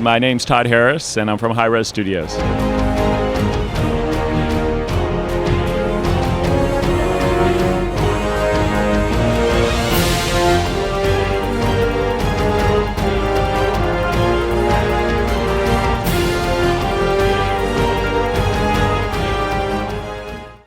My name's Todd Harris, and I'm from High Res Studios.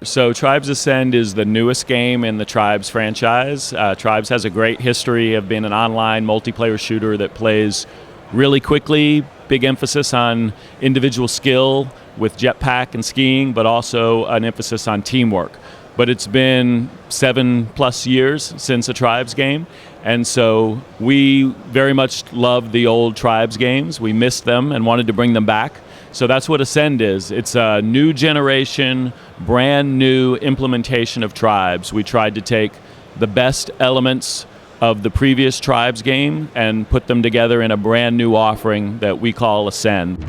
So Tribes Ascend is the newest game in the Tribes franchise. Tribes has a great history of being an online multiplayer shooter that plays really quickly, big emphasis on individual skill with jetpack and skiing, but also an emphasis on teamwork. But it's been 7+ years since a Tribes game, and so we very much love the old Tribes games. We missed them and wanted to bring them back. So that's what Ascend is. It's a new generation, brand new implementation of Tribes. We tried to take the best elements of the previous Tribes game and put them together in a brand new offering that we call Ascend.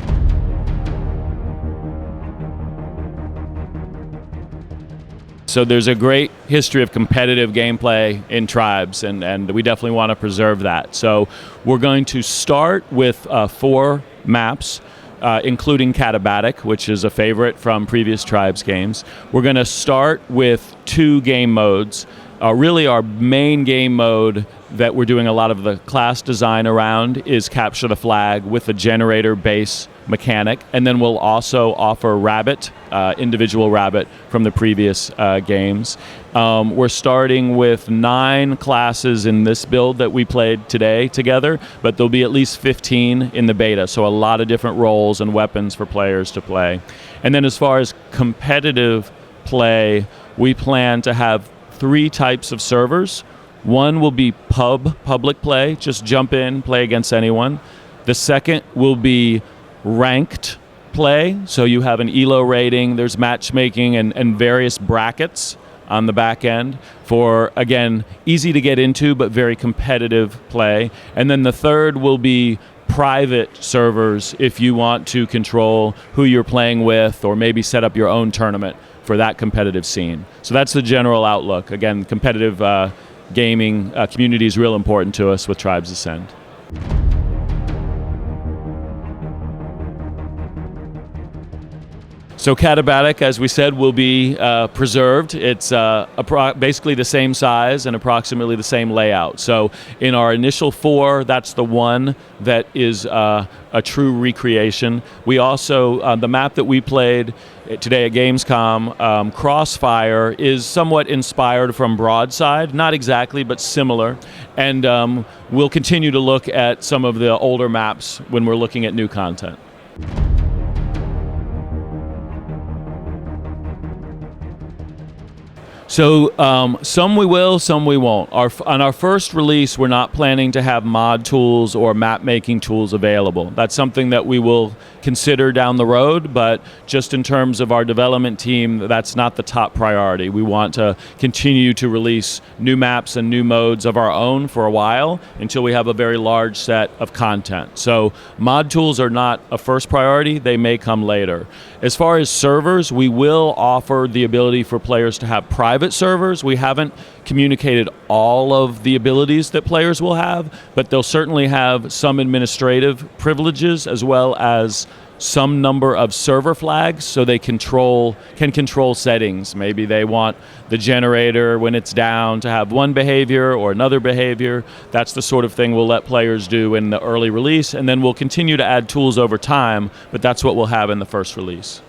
So there's a great history of competitive gameplay in Tribes, and we definitely want to preserve that. So we're going to start with 4 maps. Including Katabatic, which is a favorite from previous Tribes games. We're going to start with 2 game modes. Really our main game mode that we're doing a lot of the class design around is Capture the Flag with a generator base mechanic, and then we'll also offer Rabbit, individual Rabbit from the previous games. We're starting with 9 classes in this build that we played today together, but there'll be at least 15 in the beta, so a lot of different roles and weapons for players to play. And then as far as competitive play, we plan to have 3 types of servers. One will be public play, just jump in, play against anyone. The second will be ranked play, so you have an ELO rating, there's matchmaking and various brackets on the back end for, again, easy to get into but very competitive play. And then the third will be private servers if you want to control who you're playing with or maybe set up your own tournament for that competitive scene. So that's the general outlook. Again, competitive gaming community is real important to us with Tribes Ascend. So Katabatic, as we said, will be preserved. It's basically the same size and approximately the same layout. So in our initial 4, that's the one that is a true recreation. We also, the map that we played today at Gamescom, Crossfire, is somewhat inspired from Broadside, not exactly, but similar. And we'll continue to look at some of the older maps when we're looking at new content. So some we will, some we won't. On our first release, we're not planning to have mod tools or map making tools available. That's something that we will consider down the road, but just in terms of our development team, that's not the top priority. We want to continue to release new maps and new modes of our own for a while until we have a very large set of content. So mod tools are not a first priority, they may come later. As far as servers, we will offer the ability for players to have private servers. We haven't communicated all of the abilities that players will have, but they'll certainly have some administrative privileges as well as some number of server flags so they can control settings. Maybe they want the generator when it's down to have one behavior or another behavior. That's the sort of thing we'll let players do in the early release, and then we'll continue to add tools over time, but that's what we'll have in the first release.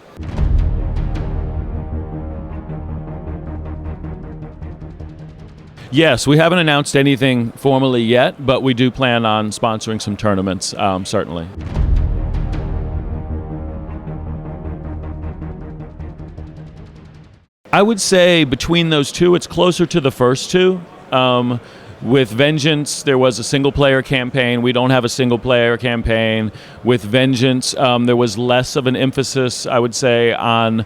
Yes, we haven't announced anything formally yet, but we do plan on sponsoring some tournaments, certainly. I would say between those 2, it's closer to the first 2. With Vengeance, there was a single-player campaign. We don't have a single-player campaign. With Vengeance, there was less of an emphasis, I would say, on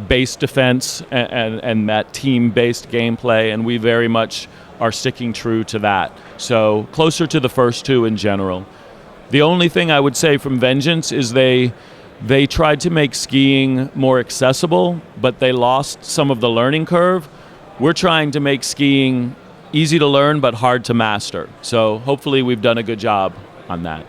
base defense and that team-based gameplay, and we very much are sticking true to that. So closer to the first 2 in general. The only thing I would say from Vengeance is they tried to make skiing more accessible, but they lost some of the learning curve. We're trying to make skiing easy to learn but hard to master. So hopefully we've done a good job on that.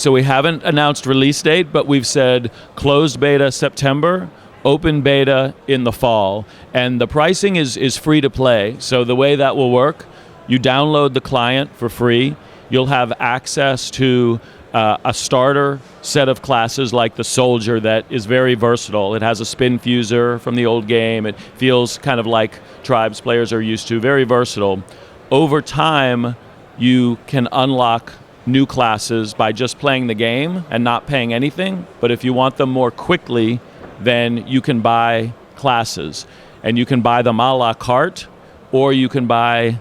So we haven't announced release date, but we've said closed beta September, open beta in the fall. And the pricing is free to play. So the way that will work, you download the client for free. You'll have access to a starter set of classes like the Soldier that is very versatile. It has a spin fuser from the old game. It feels kind of like Tribes players are used to, very versatile. Over time, you can unlock new classes by just playing the game and not paying anything. But if you want them more quickly, then you can buy classes. And you can buy them a la carte, or you can buy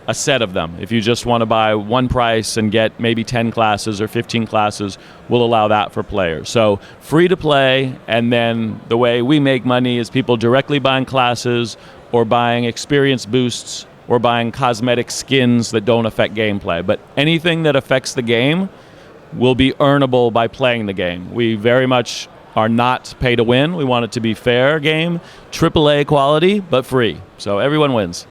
a set of them. If you just want to buy one price and get maybe 10 classes or 15 classes, we'll allow that for players. So free to play, and then the way we make money is people directly buying classes or buying experience boosts or buying cosmetic skins that don't affect gameplay. But anything that affects the game will be earnable by playing the game. We very much are not pay to win. We want it to be fair game, AAA quality, but free. So everyone wins.